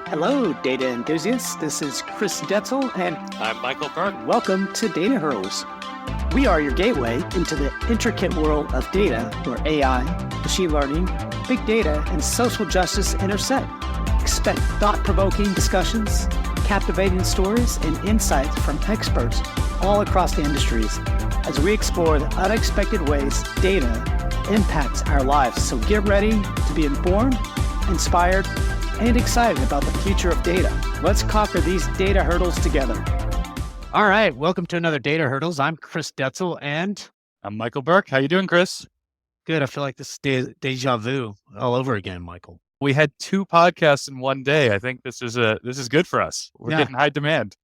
Hello, data enthusiasts. This is Chris Detzel, and I'm Michael Burke. welcome to Data Hurdles. We are your gateway into the intricate world of data where AI, machine learning, big data, and social justice intersect. Expect thought-provoking discussions, captivating stories, and insights from experts all across the industries as we explore the unexpected ways data impacts our lives. So get ready to be informed, inspired, and excited about the future of data. Let's conquer these data hurdles together. All right, welcome to another Data Hurdles. I'm Chris Detzel, and I'm Michael Burke. How you doing, Chris? good. I feel like this is deja vu all over again, Michael. We had 2 podcasts in one day. I think this is good for us. We're Yeah. getting high demand.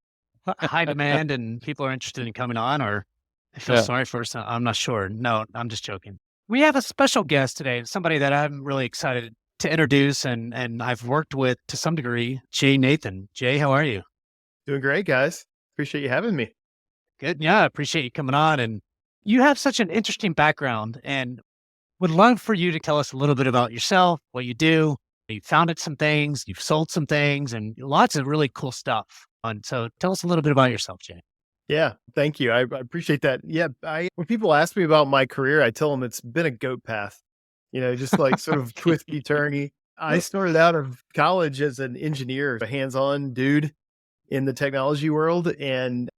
High demand, and people are interested in coming on, or I feel Yeah. sorry for us. I'm not sure. No, I'm just joking. We have a special guest today, somebody that I'm really excited to introduce, and I've worked with to some degree, Jay Nathan. Jay, how are you? Doing great, guys. Appreciate you having me. Good. Yeah, I appreciate you coming on. And you have such an interesting background, and would love for you to tell us a little bit about yourself, what you do. You founded some things, you've sold some things, and lots of really cool stuff. And so tell us a little bit about yourself, Jay. Yeah, thank you. I appreciate that. Yeah, when people ask me about my career, I tell them it's been a goat path. Just like sort of twisty turny. I started out of college as an engineer, a hands-on dude in the technology world, and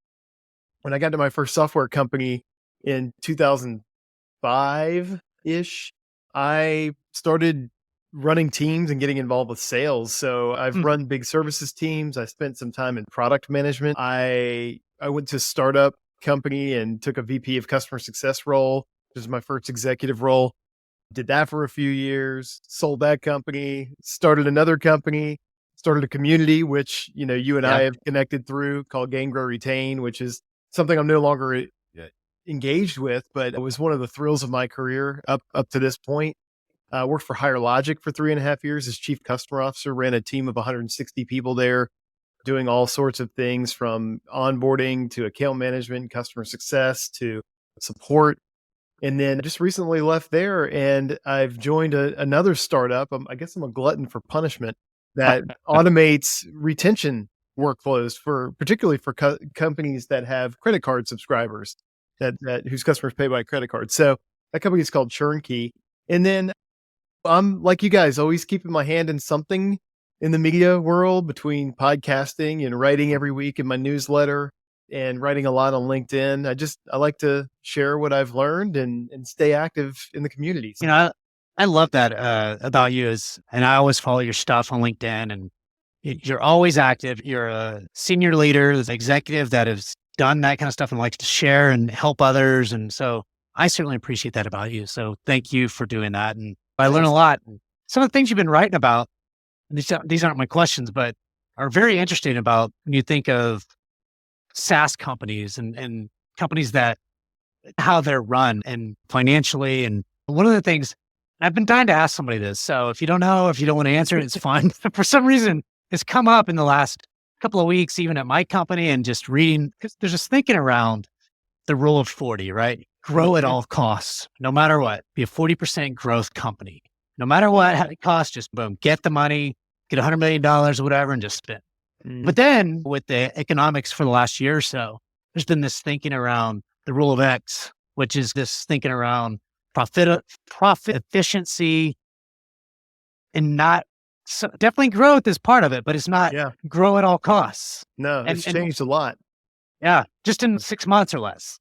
when I got to my first software company in 2005-ish, I started running teams and getting involved with sales. So I've run big services teams. I spent some time in product management. I went to a startup company and took a VP of customer success role. This is my first executive role. Did that for a few years, sold that company, started another company, started a community, which, you and I have connected through, called Gain, Grow, Retain, which is something I'm no longer engaged with, but it was one of the thrills of my career up to this point. Worked for Higher Logic for 3.5 years as chief customer officer, ran a team of 160 people there, doing all sorts of things from onboarding to account management, customer success to support. And then just recently left there, and I've joined another startup. I guess I'm a glutton for punishment that automates retention workflows particularly for companies that have credit card subscribers that whose customers pay by credit card. So that company is called Turnkey. And then I'm like you guys, always keeping my hand in something in the media world, between podcasting and writing every week in my newsletter and writing a lot on LinkedIn. I like to share what I've learned and stay active in the communities. I love that about you and I always follow your stuff on LinkedIn, and you're always active. You're a senior leader, an executive that has done that kind of stuff and likes to share and help others. And so I certainly appreciate that about you. So thank you for doing that. And I learn a lot. Some of the things you've been writing about, these aren't my questions, but are very interesting about when you think of SaaS companies and companies that how they're run and financially. And one of the things I've been dying to ask somebody this. So if you don't know, if you don't want to answer it, it's fine. For some reason, it's come up in the last couple of weeks, even at my company, and just reading, because there's this thinking around the rule of 40, right? Grow at all costs, no matter what. Be a 40% growth company. No matter what it costs, just boom, get the money, get $100 million or whatever, and just spend. But then with the economics for the last year or so, there's been this thinking around the rule of X, which is this thinking around profit efficiency, and definitely growth is part of it, but it's not grow at all costs. No, it's changed a lot. Yeah, just in 6 months or less.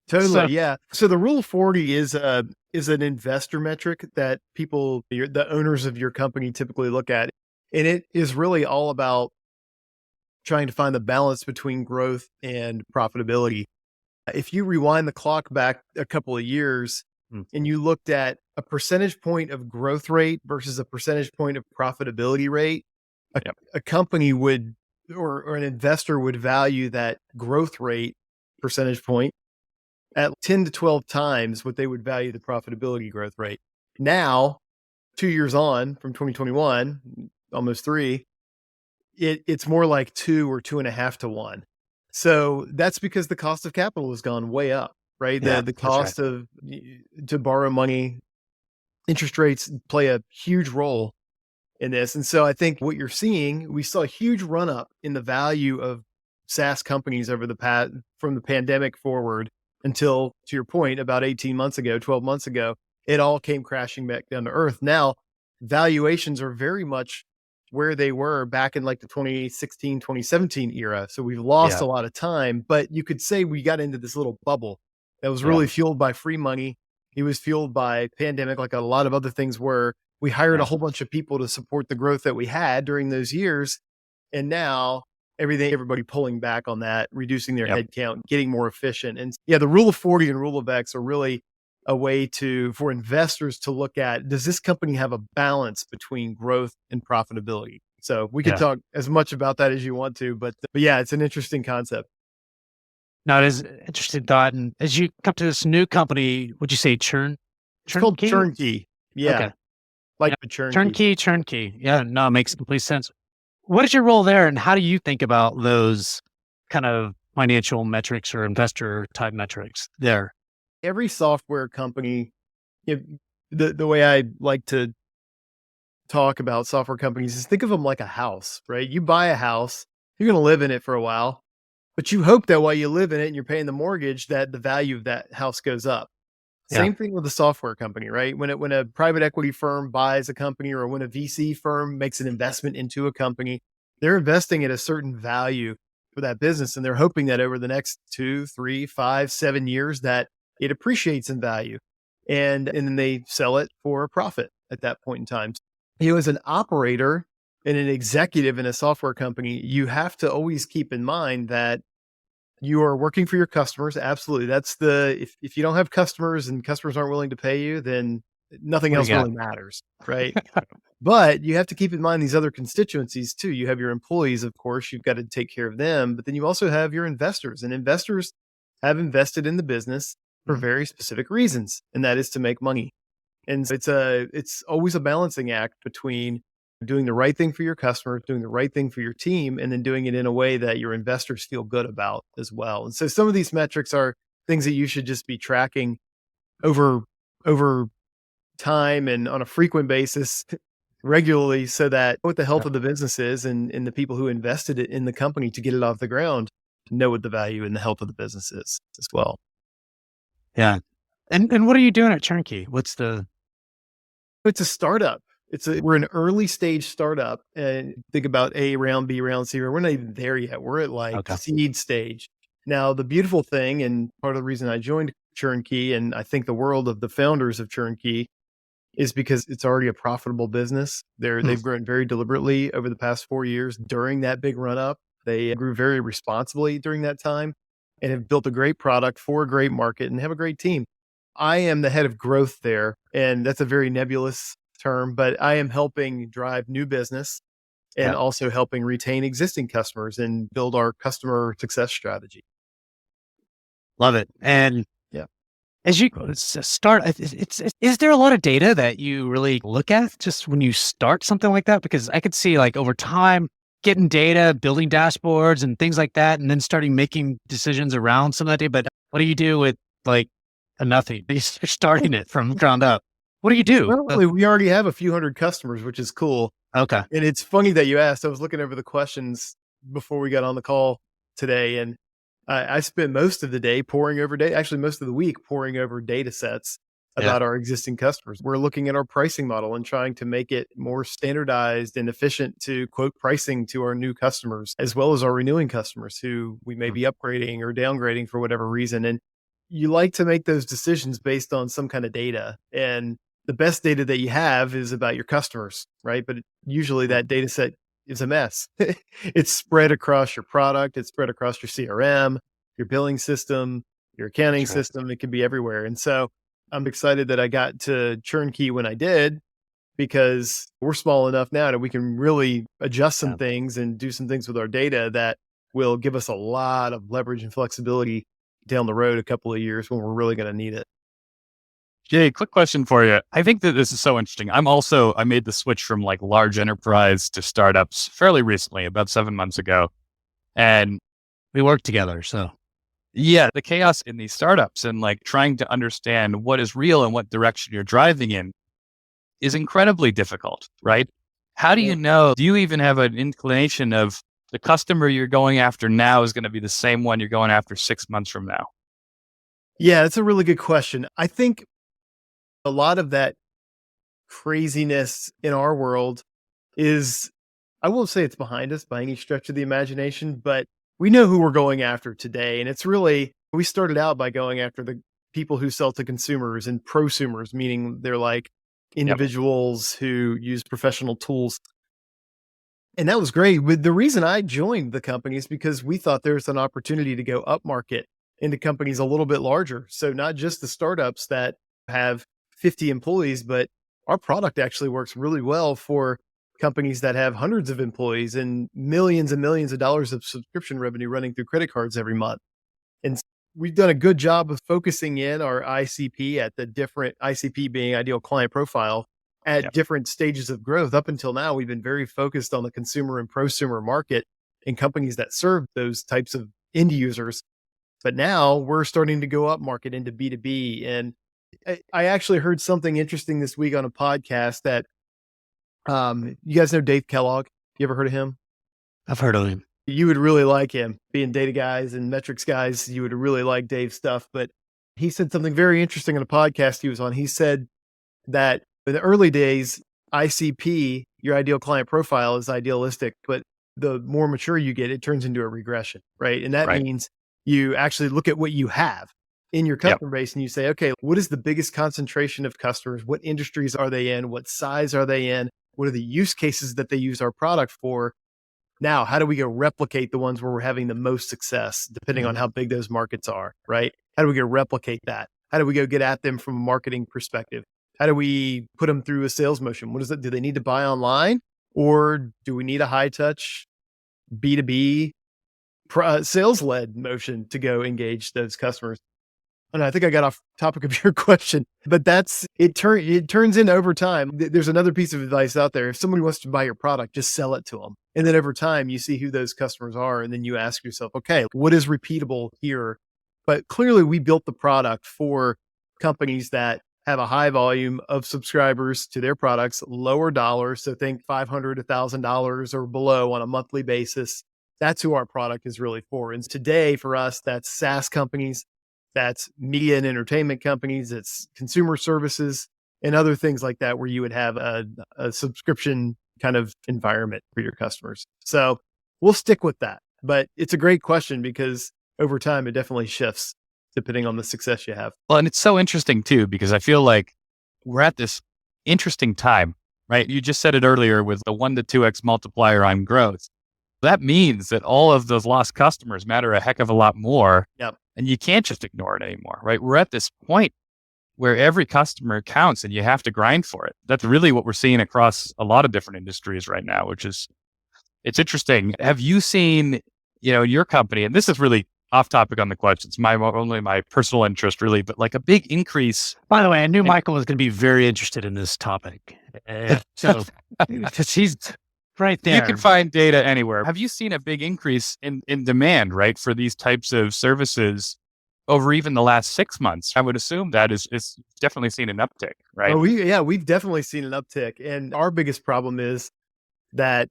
Totally. Yeah. So the rule of 40 is an investor metric that the owners of your company typically look at. And it is really all about trying to find the balance between growth and profitability. If you rewind the clock back a couple of years and you looked at a percentage point of growth rate versus a percentage point of profitability rate, a company would, or an investor would value that growth rate percentage point at 10 to 12 times what they would value the profitability growth rate. Now, 2 years on from 2021, almost 3, it's more like 2 or 2.5 to 1. So that's because the cost of capital has gone way up, right? The cost to borrow money, interest rates play a huge role in this. And so I think what you're seeing, we saw a huge run up in the value of SaaS companies over the past, from the pandemic forward until, to your point, about 18 months ago, 12 months ago, it all came crashing back down to earth. Now, valuations are very much where they were back in like the 2016, 2017 era. So we've lost Yeah. a lot of time, but you could say we got into this little bubble that was Yeah. really fueled by free money. It was fueled by pandemic, like a lot of other things were. We hired Yeah. a whole bunch of people to support the growth that we had during those years. And now everybody pulling back on that, reducing their Yep. headcount, getting more efficient. And yeah, the rule of 40 and rule of X are really a way for investors to look at, does this company have a balance between growth and profitability? So we could Yeah. talk as much about that as you want to, but yeah, it's an interesting concept. No, it is an interesting thought. And as you come to this new company, would you say It's called turnkey? turnkey. Yeah. Okay. Like Yeah. the turnkey. Turnkey. Yeah, no, it makes complete sense. What is your role there, and how do you think about those kind of financial metrics or investor type metrics there? Every software company, the way I like to talk about software companies is think of them like a house, right? You buy a house, you're going to live in it for a while, but you hope that while you live in it and you're paying the mortgage, that the value of that house goes up. Yeah. Same thing with a software company, right? When a private equity firm buys a company, or when a VC firm makes an investment into a company, they're investing at a certain value for that business. And they're hoping that over the next 2, 3, 5, 7 years that it appreciates in value. And then they sell it for a profit at that point in time. As an operator and an executive in a software company, you have to always keep in mind that you are working for your customers. Absolutely. That's if you don't have customers and customers aren't willing to pay you, then nothing What else do you got? really matters. Right. But you have to keep in mind these other constituencies too. You have your employees, of course, you've got to take care of them, but then you also have your investors, and investors have invested in the business for very specific reasons. And that is to make money. And so it's always a balancing act between doing the right thing for your customers, doing the right thing for your team, and then doing it in a way that your investors feel good about as well. And so some of these metrics are things that you should just be tracking over time and on a frequent basis regularly, so that what the health of the business is, and the people who invested it in the company to get it off the ground know what the value and the health of the business is as well. Yeah. And what are you doing at Turnkey? It's a startup. We're an early stage startup, and think about A round, B round, C round. We're not even there yet. We're at like seed stage. Now, the beautiful thing, and part of the reason I joined Turnkey, and I think the world of the founders of Turnkey, is because it's already a profitable business. They've grown very deliberately over the past 4 years during that big run up. They grew very responsibly during that time and have built a great product for a great market and have a great team. I am the head of growth there, and that's a very nebulous term, but I am helping drive new business and also helping retain existing customers and build our customer success strategy. Love it. And as you start, is there a lot of data that you really look at just when you start something like that? Because I could see like over time, getting data, building dashboards and things like that, and then starting making decisions around some of that data. But what do you do with like nothing? You're starting it from ground up. What do you do? Well, we already have a few hundred customers, which is cool. Okay. And it's funny that you asked. I was looking over the questions before we got on the call today, and I spent most of the day actually most of the week poring over data sets about our existing customers. We're looking at our pricing model and trying to make it more standardized and efficient to quote pricing to our new customers, as well as our renewing customers who we may be upgrading or downgrading for whatever reason. And you like to make those decisions based on some kind of data. And the best data that you have is about your customers, right? But usually that data set is a mess. It's spread across your product. It's spread across your CRM, your billing system, your accounting system. It can be everywhere. And so I'm excited that I got to Turnkey when I did, because we're small enough now that we can really adjust some things and do some things with our data that will give us a lot of leverage and flexibility down the road a couple of years when we're really going to need it. Jay, quick question for you. I think that this is so interesting. I made the switch from like large enterprise to startups fairly recently, about 7 months ago. And we work together. So yeah, the chaos in these startups and like trying to understand what is real and what direction you're driving in is incredibly difficult, right? How do you know? Do you even have an inclination of the customer you're going after now is going to be the same one you're going after 6 months from now? Yeah, that's a really good question. I think a lot of that craziness in our world is, I won't say it's behind us by any stretch of the imagination, but we know who we're going after today. And it's really, we started out by going after the people who sell to consumers and prosumers, meaning they're like individuals who use professional tools. And that was great. But the reason I joined the company is because we thought there's an opportunity to go up market into companies a little bit larger. So not just the startups that have 50 employees, but our product actually works really well for companies that have hundreds of employees and millions of dollars of subscription revenue running through credit cards every month. And we've done a good job of focusing in our ICP at the different, ICP being ideal client profile, at different stages of growth. Up until now, we've been very focused on the consumer and prosumer market and companies that serve those types of end users. But now we're starting to go up market into B2B. And I actually heard something interesting this week on a podcast that you guys know Dave Kellogg. You ever heard of him? I've heard of him. You would really like him. Being data guys and metrics guys, you would really like Dave's stuff. But he said something very interesting in a podcast he was on. He said that in the early days, ICP, your ideal client profile, is idealistic, but the more mature you get, it turns into a regression, right? And that means you actually look at what you have in your customer base and you say, okay, what is the biggest concentration of customers? What industries are they in? What size are they in? What are the use cases that they use our product for? Now, how do we go replicate the ones where we're having the most success, depending on how big those markets are, right? How do we go replicate that? How do we go get at them from a marketing perspective? How do we put them through a sales motion? What is it? Do they need to buy online, or do we need a high touch B2B sales led motion to go engage those customers? And I think I got off topic of your question, but it turns in over time. There's another piece of advice out there. If somebody wants to buy your product, just sell it to them. And then over time, you see who those customers are. And then you ask yourself, okay, what is repeatable here? But clearly we built the product for companies that have a high volume of subscribers to their products, lower dollars. So think $500, $1,000 or below on a monthly basis. That's who our product is really for. And today for us, that's SaaS companies, that's media and entertainment companies, it's consumer services and other things like that, where you would have a subscription kind of environment for your customers. So we'll stick with that. But it's a great question because over time, it definitely shifts depending on the success you have. Well, and it's so interesting too, because I feel like we're at this interesting time, right? You just said it earlier with the 1 to 2x multiplier on growth. That means that all of those lost customers matter a heck of a lot more. Yep. And you can't just ignore it anymore, right? We're at this point where every customer counts and you have to grind for it. That's really what we're seeing across a lot of different industries right now, it's interesting. Have you seen, in your company, and this is really off topic on the questions, only my personal interest really, but like a big increase. By the way, I knew Michael was going to be very interested in this topic. So, because he's right there. You can find data anywhere. Have you seen a big increase in demand, right, for these types of services over even the last 6 months? I would assume that is definitely seen an uptick, right? Oh, we've definitely seen an uptick. And our biggest problem is that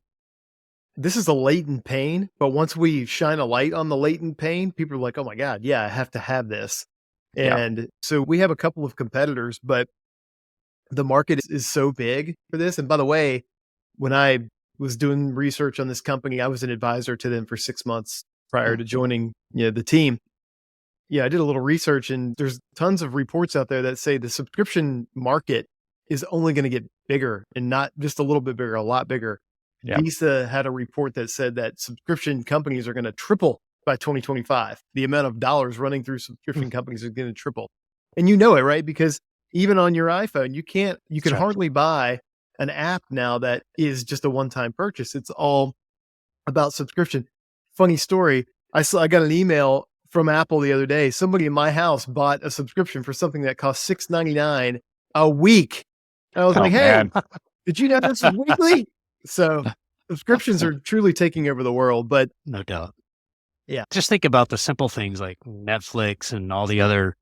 this is a latent pain, but once we shine a light on the latent pain, people are like, oh my God, yeah, I have to have this. And so we have a couple of competitors, but the market is so big for this. And by the way, when I was doing research on this company, I was an advisor to them for 6 months prior to joining the team. I did a little research, and there's tons of reports out there that say the subscription market is only going to get bigger, and not just a little bit bigger, a lot bigger. Visa had a report that said that subscription companies are going to triple by 2025. The amount of dollars running through subscription companies is going to triple. And you know it, right? Because even on your iPhone, you can hardly buy an app now that is just a one-time purchase. It's all about subscription. Funny story. I got an email from Apple the other day. Somebody in my house bought a subscription for something that cost $6.99 a week. And I was like, hey, did you know this is weekly? So subscriptions are truly taking over the world, but no doubt. Yeah. Just think about the simple things like Netflix and all the other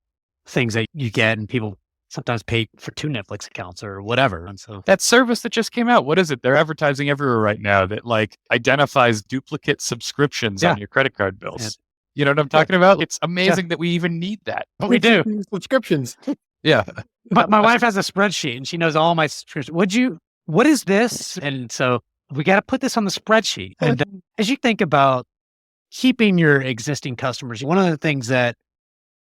things that you get and people sometimes pay for 2 Netflix accounts or whatever. And so That service that just came out, what is it? They're advertising everywhere right now that like identifies duplicate subscriptions on your credit card bills. You know what I'm talking about? It's amazing that we even need that. what we do. Subscriptions. Yeah. But my wife has a spreadsheet and she knows all my subscriptions. What is this? And so we got to put this on the spreadsheet. And as you think about keeping your existing customers, one of the things that,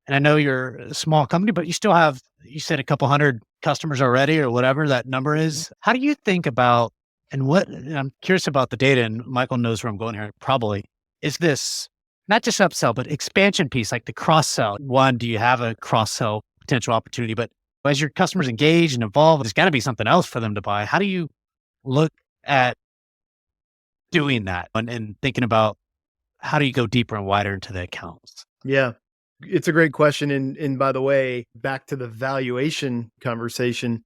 and I know you're a small company, but you still have, you said a couple hundred customers already or whatever that number is. How do you think about, and I'm curious about the data, and Michael knows where I'm going here, probably, is this not just upsell, but expansion piece, like the cross-sell. One, do you have a cross-sell potential opportunity? But as your customers engage and evolve, there's got to be something else for them to buy. How do you look at doing that and thinking about how do you go deeper and wider into the accounts? Yeah, it's a great question. And by the way, back to the valuation conversation,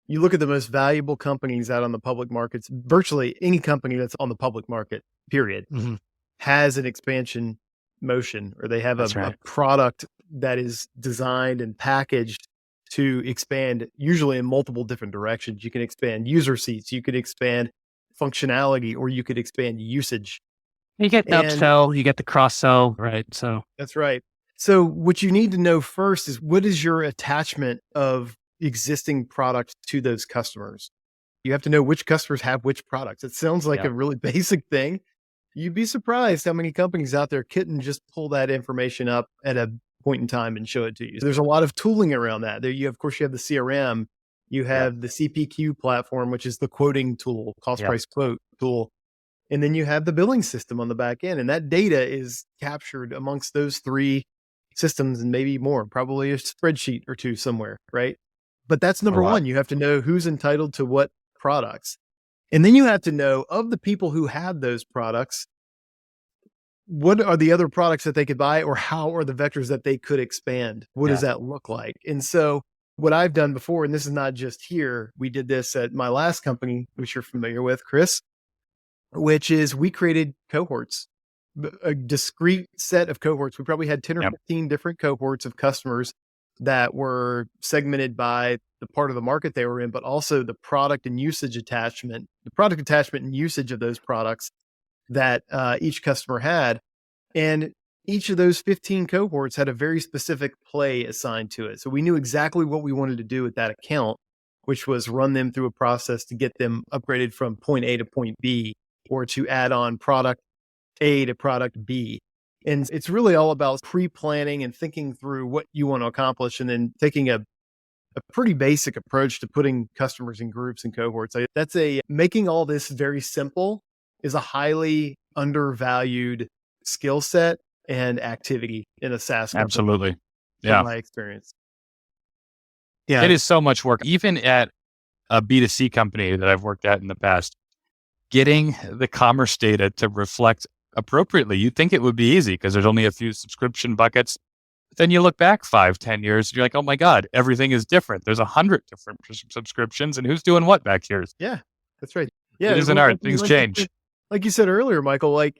you look at the most valuable companies out on the public markets, virtually any company that's on the public market, period, has an expansion motion, or they have a product that is designed and packaged to expand, usually in multiple different directions. You can expand user seats, you could expand functionality, or you could expand usage. You get the upsell, you get the cross-sell, right? So that's right. So what you need to know first is, what is your attachment of existing products to those customers? You have to know which customers have which products. It sounds like a really basic thing. You'd be surprised how many companies out there couldn't just pull that information up at a point in time and show it to you. So there's a lot of tooling around that. There, of course, you have the CRM, you have the CPQ platform, which is the quoting tool, cost price quote tool. And then you have the billing system on the back end. And that data is captured amongst those 3 systems and maybe more, probably a spreadsheet or 2 somewhere, right? But that's number one. You have to know who's entitled to what products. And then you have to know, of the people who have those products, what are the other products that they could buy, or how are the vectors that they could expand? What does that look like? And so what I've done before, and this is not just here, we did this at my last company, which you're familiar with, Chris, which is we created cohorts, a discrete set of cohorts. We probably had 10 or 15 different cohorts of customers that were segmented by the part of the market they were in, but also the product and usage attachment, and usage of those products that each customer had. And each of those 15 cohorts had a very specific play assigned to it. So we knew exactly what we wanted to do with that account, which was run them through a process to get them upgraded from point A to point B, or to add on product A to product B. And it's really all about pre-planning and thinking through what you want to accomplish, and then taking a pretty basic approach to putting customers in groups and cohorts. Making all this very simple is a highly undervalued skill set and activity in a SaaS company. Absolutely. From my experience. Yeah. It is so much work. Even at a B2C company that I've worked at in the past, getting the commerce data to reflect appropriately, you'd think it would be easy because there's only a few subscription buckets. But then you look back 5-10 years, and you're like, oh my God, everything is different. There's 100 different subscriptions, and who's doing what back here? Yeah, that's right. Yeah, it is an art. Things change. Like you said earlier, Michael, like,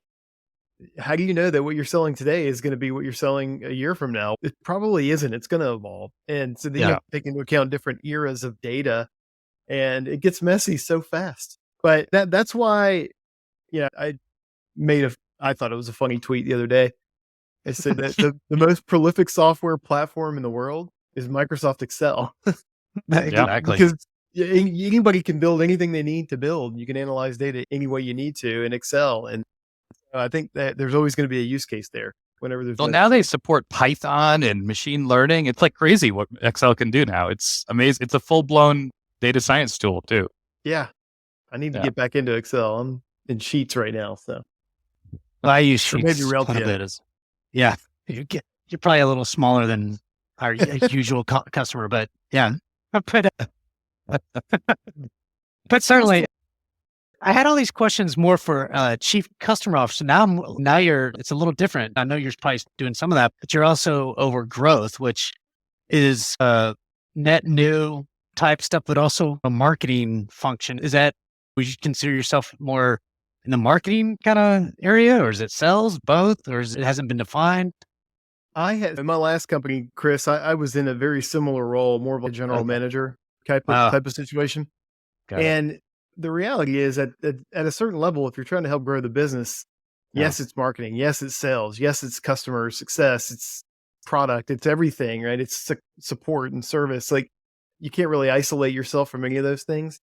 how do you know that what you're selling today is going to be what you're selling a year from now? It probably isn't. It's going to evolve. And so then you have to take into account different eras of data, and it gets messy so fast. But that's why, I thought it was a funny tweet the other day. I said that the most prolific software platform in the world is Microsoft Excel. Exactly. Because anybody can build anything they need to build. You can analyze data any way you need to in Excel. And I think that there's always going to be a use case there whenever there's. Well, now they support Python and machine learning. It's like crazy what Excel can do now. It's amazing. It's a full-blown data science tool too. Yeah. I need to get back into Excel. I'm in Sheets right now. So I use Sheets. Maybe Realty. Yeah. You're probably a little smaller than our usual customer, but yeah. But certainly, I had all these questions more for chief customer officer. Now it's a little different. I know you're probably doing some of that, but you're also over growth, which is net new type stuff, but also a marketing function. Would you consider yourself more in the marketing kind of area, or is it sales, both, or it hasn't been defined? I had in my last company, Chris, I was in a very similar role, more of a general manager type of situation. Got it. And the reality is at a certain level, if you're trying to help grow the business, yes, it's marketing. Yes, it's sales. Yes, it's customer success. It's product. It's everything, right? It's support and service. Like you can't really isolate yourself from any of those things.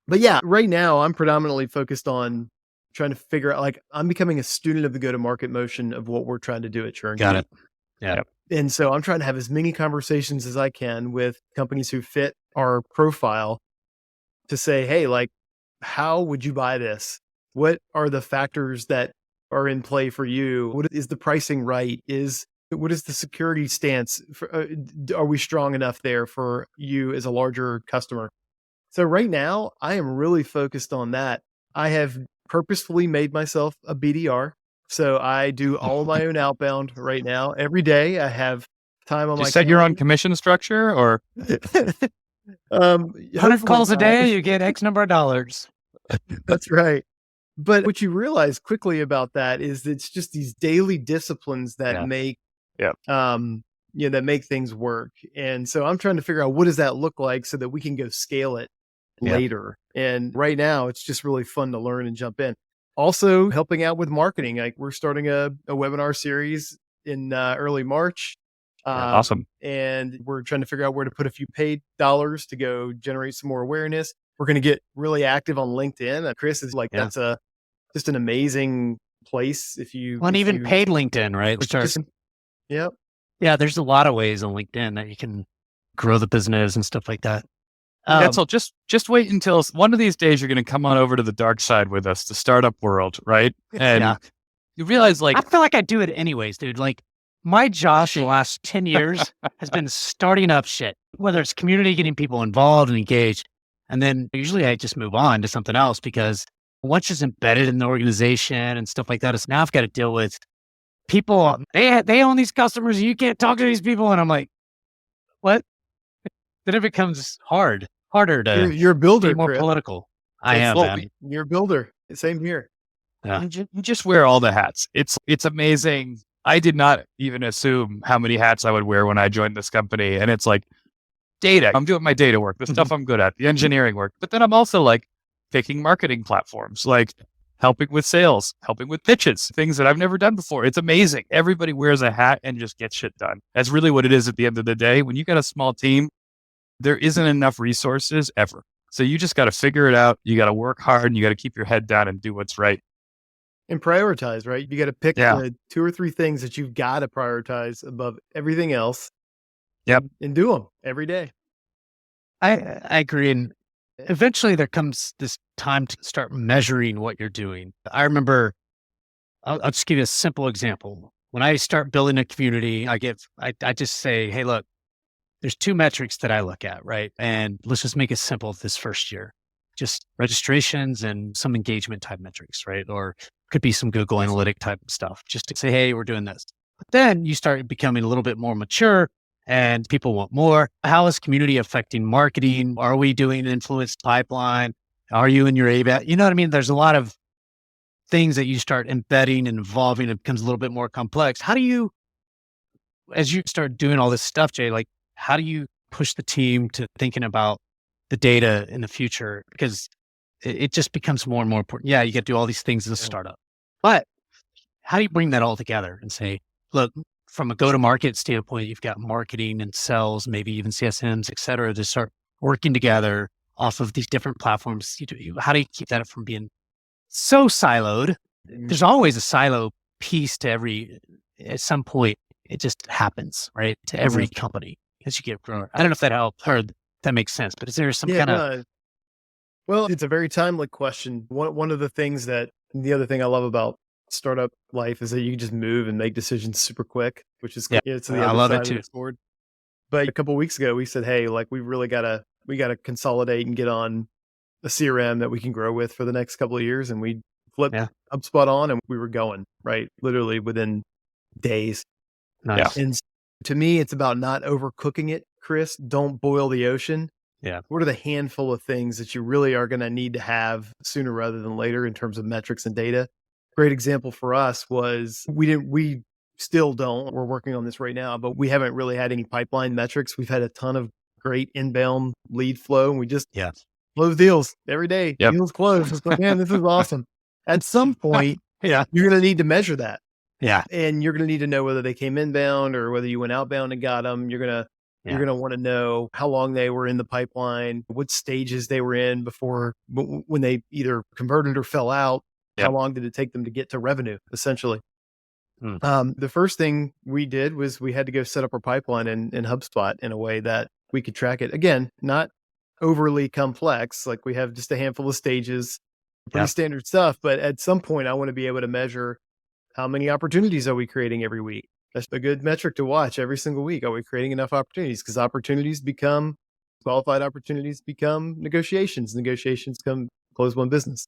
But yeah, right now I'm predominantly focused on trying to figure out, like I'm becoming a student of the go-to-market motion of what we're trying to do at Turnkey. Got it. Yeah. Yep. And so I'm trying to have as many conversations as I can with companies who fit our profile to say, hey, like, how would you buy this? What are the factors that are in play for you? What is the pricing right? What is the security stance? Are we strong enough there for you as a larger customer? So right now, I am really focused on that. I have purposefully made myself a BDR. So I do all of my own outbound right now. Every day I have time on You my set your own commission structure or 100 calls a day, you get X number of dollars. That's right. But what you realize quickly about that is it's just these daily disciplines that make that make things work. And so I'm trying to figure out what does that look like so that we can go scale it later. And right now it's just really fun to learn and jump in. Also helping out with marketing. Like we're starting a webinar series in early March. Awesome. And we're trying to figure out where to put a few paid dollars to go generate some more awareness. We're going to get really active on LinkedIn. Chris is like, that's just an amazing place. If you and even paid LinkedIn, right? Yep. Yeah. There's a lot of ways on LinkedIn that you can grow the business and stuff like that. That's all. Just wait until one of these days you're going to come on over to the dark side with us, the startup world, right? And you realize, like, I feel like I do it anyways, dude. Like my job in the last 10 years has been starting up shit, whether it's community, getting people involved and engaged. And then usually I just move on to something else because once it's embedded in the organization and stuff like that, it's now I've got to deal with people. They own these customers. And you can't talk to these people. And I'm like, what? Then it becomes harder to you're a builder, be more Chris. Political. I am, man. You're a builder. Same here. Yeah. You just wear all the hats. It's amazing. I did not even assume how many hats I would wear when I joined this company. And it's like data. I'm doing my data work, the stuff I'm good at, the engineering work. But then I'm also like picking marketing platforms, like helping with sales, helping with pitches, things that I've never done before. It's amazing. Everybody wears a hat and just gets shit done. That's really what it is at the end of the day. When you got a small team, there isn't enough resources ever. So you just got to figure it out. You got to work hard and you got to keep your head down and do what's right. And prioritize, right? You got to pick the 2 or 3 things that you've got to prioritize above everything else. Yep. And do them every day. I agree. And eventually there comes this time to start measuring what you're doing. I remember, I'll just give you a simple example. When I start building a community, I just say, hey, look, there's 2 metrics that I look at, right? And let's just make it simple this first year. Just registrations and some engagement type metrics, right? Or could be some Google Analytic type stuff, just to say, hey, we're doing this. But then you start becoming a little bit more mature and people want more. How is community affecting marketing? Are we doing influence pipeline? Are you in your ABAT? You know what I mean? There's a lot of things that you start embedding and involving. It becomes a little bit more complex. How do you, as you start doing all this stuff, Jay, like, how do you push the team to thinking about the data in the future? Because it just becomes more and more important. Yeah, you get to do all these things as a startup. But how do you bring that all together and say, look, from a go-to-market standpoint, you've got marketing and sales, maybe even CSMs, et cetera, to start working together off of these different platforms. How do you keep that from being so siloed? There's always a silo piece to at some point, it just happens, right? To every company as you get growing. I don't know if that helped or that makes sense, but is there some kind of... Well, it's a very timely question. One of the things the other thing I love about startup life is that you can just move and make decisions super quick, which is it's the other side of the sword. But a couple of weeks ago, we said, hey, like we really gotta consolidate and get on a CRM that we can grow with for the next couple of years. And we flipped HubSpot on and we were going, right? Literally within days. Nice. And to me, it's about not overcooking it, Chris. Don't boil the ocean. Yeah. What are the handful of things that you really are going to need to have sooner rather than later in terms of metrics and data? Great example for us was we still don't. We're working on this right now, but we haven't really had any pipeline metrics. We've had a ton of great inbound lead flow, and we just close deals every day. Yep. Deals closed. It's like, man, this is awesome. At some point, you're going to need to measure that. Yeah. And you're going to need to know whether they came inbound or whether you went outbound and got them. You're going to want to know how long they were in the pipeline, what stages they were in before when they either converted or fell out. How long did it take them to get to revenue, essentially? The first thing we did was we had to go set up our pipeline in HubSpot in a way that we could track it. Again, not overly complex. Like we have just a handful of stages, pretty standard stuff. But at some point, I want to be able to measure how many opportunities are we creating every week. That's a good metric to watch every single week. Are we creating enough opportunities? Because qualified opportunities become negotiations. Negotiations come close one business.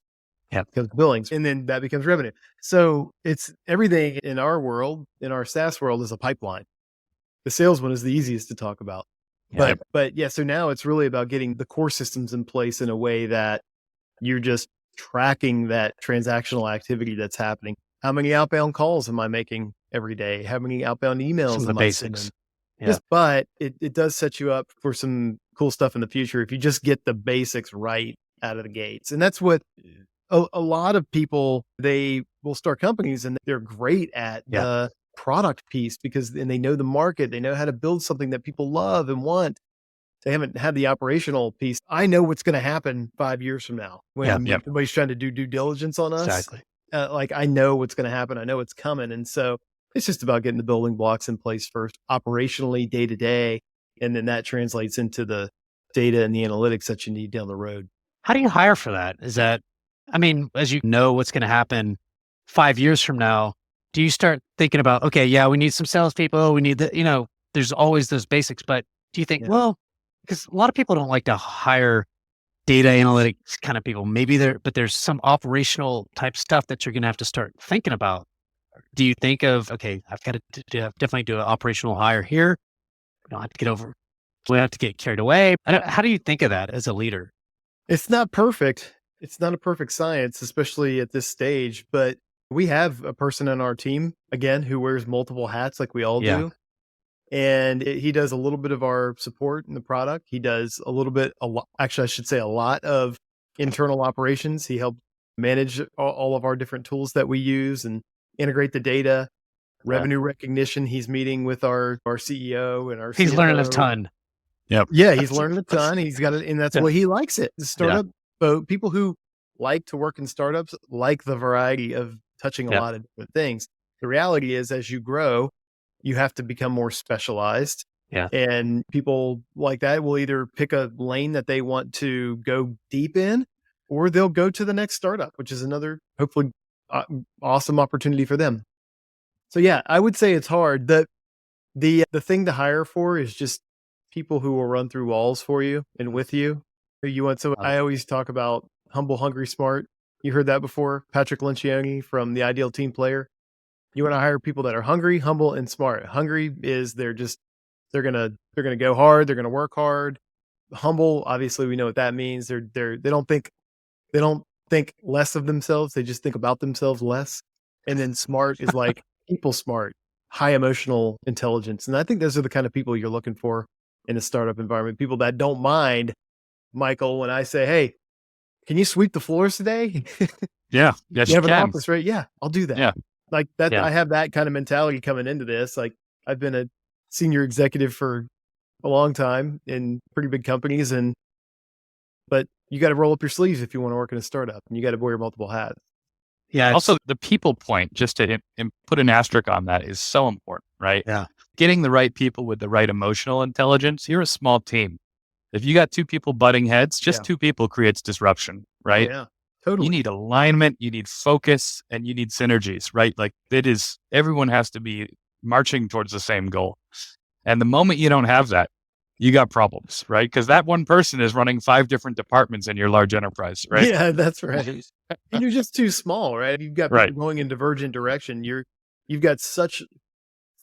Becomes billings, and then that becomes revenue. So it's everything in our world, in our SaaS world, is a pipeline. The sales one is the easiest to talk about. But so now it's really about getting the core systems in place in a way that you're just tracking that transactional activity that's happening. How many outbound calls am I making every day? How many outbound emails am I sending? But it does set you up for some cool stuff in the future if you just get the basics right out of the gates. And that's what a lot of people, they will start companies and they're great at the product piece and they know the market. They know how to build something that people love and want. They haven't had the operational piece. I know what's going to happen 5 years from now when everybody's trying to do due diligence on us. Exactly. Like I know what's going to happen. I know it's coming. And so it's just about getting the building blocks in place first, operationally, day to day. And then that translates into the data and the analytics that you need down the road. How do you hire for that? As you know what's going to happen 5 years from now, do you start thinking about, okay, we need some salespeople. We need there's always those basics, but do you think, because a lot of people don't like to hire data analytics kind of people, but there's some operational type stuff that you're going to have to start thinking about. Do you think of, okay, I've got to definitely do an operational hire here. We don't have to get carried away. How do you think of that as a leader? It's not perfect. It's not a perfect science, especially at this stage, but we have a person on our team, again, who wears multiple hats like we all do. And he does a little bit of our support in the product. He does a lot of internal operations. He helped manage all of our different tools that we use and integrate the data, revenue recognition. He's meeting with our CEO and our He's CFO. learning a ton. Yep. Yeah, he's learning a ton. He's got it, and that's what he likes it. The startup, people who like to work in startups like the variety of touching a lot of different things. The reality is, as you grow, you have to become more specialized. Yeah. And people like that will either pick a lane that they want to go deep in, or they'll go to the next startup, which is another hopefully awesome opportunity for them. So yeah, I would say it's hard. The thing to hire for is just people who will run through walls for you and with you. I always talk about humble, hungry, smart. You heard that before. Patrick Lencioni from The Ideal Team Player. You want to hire people that are hungry, humble, and smart. Hungry is they're gonna go hard. They're gonna work hard. Humble, obviously, we know what that means. They don't think less of themselves. They just think about themselves less. And then smart is like people smart, high emotional intelligence. And I think those are the kind of people you're looking for in a startup environment. People that don't mind, Michael, when I say, "Hey, can you sweep the floors today?" Yeah. Yes, you have an can. office, right? Yeah, I'll do that. Yeah. Like that. I have that kind of mentality coming into this. Like I've been a senior executive for a long time in pretty big companies, but you got to roll up your sleeves if you want to work in a startup, and you got to wear multiple hats. Yeah. Also, the people point, just to put an asterisk on that, is so important, right? Yeah. Getting the right people with the right emotional intelligence. You're a small team. If you got two people butting heads, just two people creates disruption, right? Oh, yeah, totally. You need alignment, you need focus, and you need synergies, right? Like everyone has to be marching towards the same goal. And the moment you don't have that, you got problems, right? Because that one person is running 5 different departments in your large enterprise, right? Yeah, that's right. And you're just too small, right? You've got people going in divergent direction. You've got such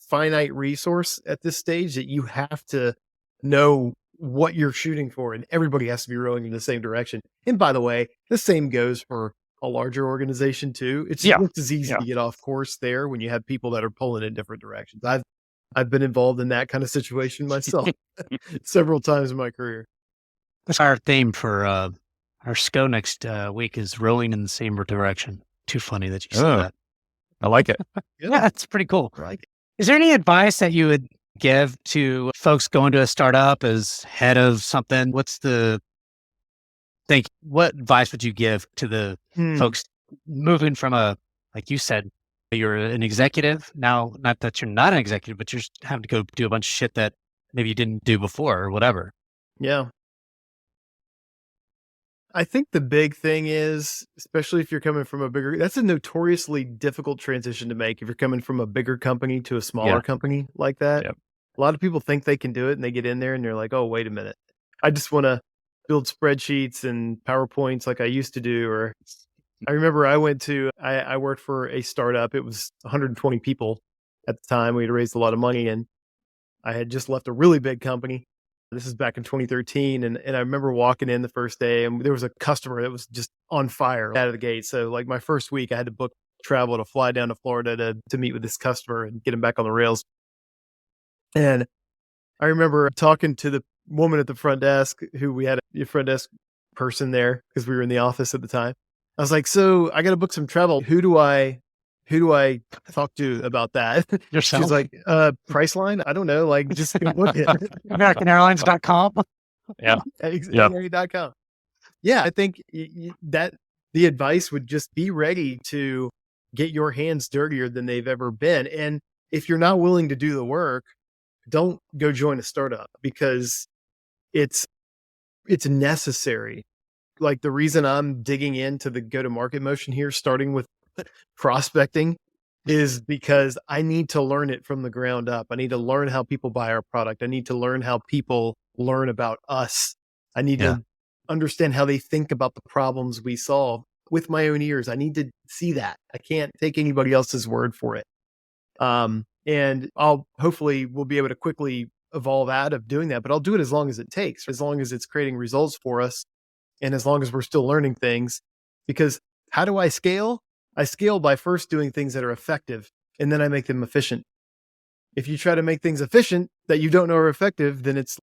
finite resource at this stage that you have to know what you're shooting for, and everybody has to be rowing in the same direction. And by the way, the same goes for a larger organization too. It's Yeah. just as easy to get off course there when you have people that are pulling in different directions. I've been involved in that kind of situation myself several times in my career. That's our theme for our SCO next week is rolling in the same direction. Too funny that you said that. I like it. Yeah, it's pretty cool. Right. Is there any advice that you would give to folks going to a startup as head of something? What advice would you give to the folks moving from like you said, you're an executive now, not that you're not an executive, but you're having to go do a bunch of shit that maybe you didn't do before or whatever. Yeah. I think the big thing is, especially if you're coming from that's a notoriously difficult transition to make if you're coming from a bigger company to a smaller company like that. Yep. A lot of people think they can do it and they get in there and they're like, oh, wait a minute. I just want to build spreadsheets and PowerPoints like I used to do. Or I remember I worked for a startup. It was 120 people at the time. We had raised a lot of money and I had just left a really big company. This is back in 2013. And I remember walking in the first day and there was a customer that was just on fire out of the gate. So like my first week, I had to book travel to fly down to Florida to meet with this customer and get him back on the rails. And I remember talking to the woman at the front desk who we had a front desk person there because we were in the office at the time. I was like, so I got to book some travel. Who do I talk to about that? Yourself? She's like, Priceline? I don't know. Like, just go book it. AmericanAirlines.com. Yeah. Exactly.com. Yeah. I think that the advice would just be ready to get your hands dirtier than they've ever been. And if you're not willing to do the work, don't go join a startup because it's necessary. Like the reason I'm digging into the go-to-market motion here, starting with prospecting, is because I need to learn it from the ground up. I need to learn how people buy our product. I need to learn how people learn about us. I need to understand how they think about the problems we solve with my own ears. I need to see that. I can't take anybody else's word for it. And we'll be able to quickly evolve out of doing that, but I'll do it as long as it takes, as long as it's creating results for us. And as long as we're still learning things, because how do I scale? I scale by first doing things that are effective and then I make them efficient. If you try to make things efficient that you don't know are effective, then it's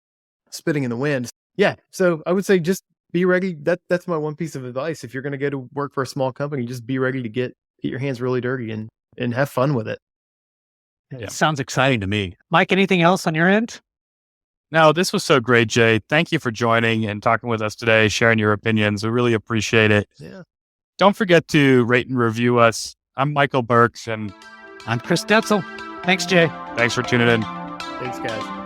spitting in the wind. Yeah. So I would say just be ready. That's my one piece of advice. If you're going to go to work for a small company, just be ready to get your hands really dirty and have fun with it. It sounds exciting to me. Mike, anything else on your end? No, this was so great, Jay. Thank you for joining and talking with us today, sharing your opinions. We really appreciate it. Yeah. Don't forget to rate and review us. I'm Michael Burks, and I'm Chris Detzel. Thanks, Jay. Thanks for tuning in. Thanks, guys.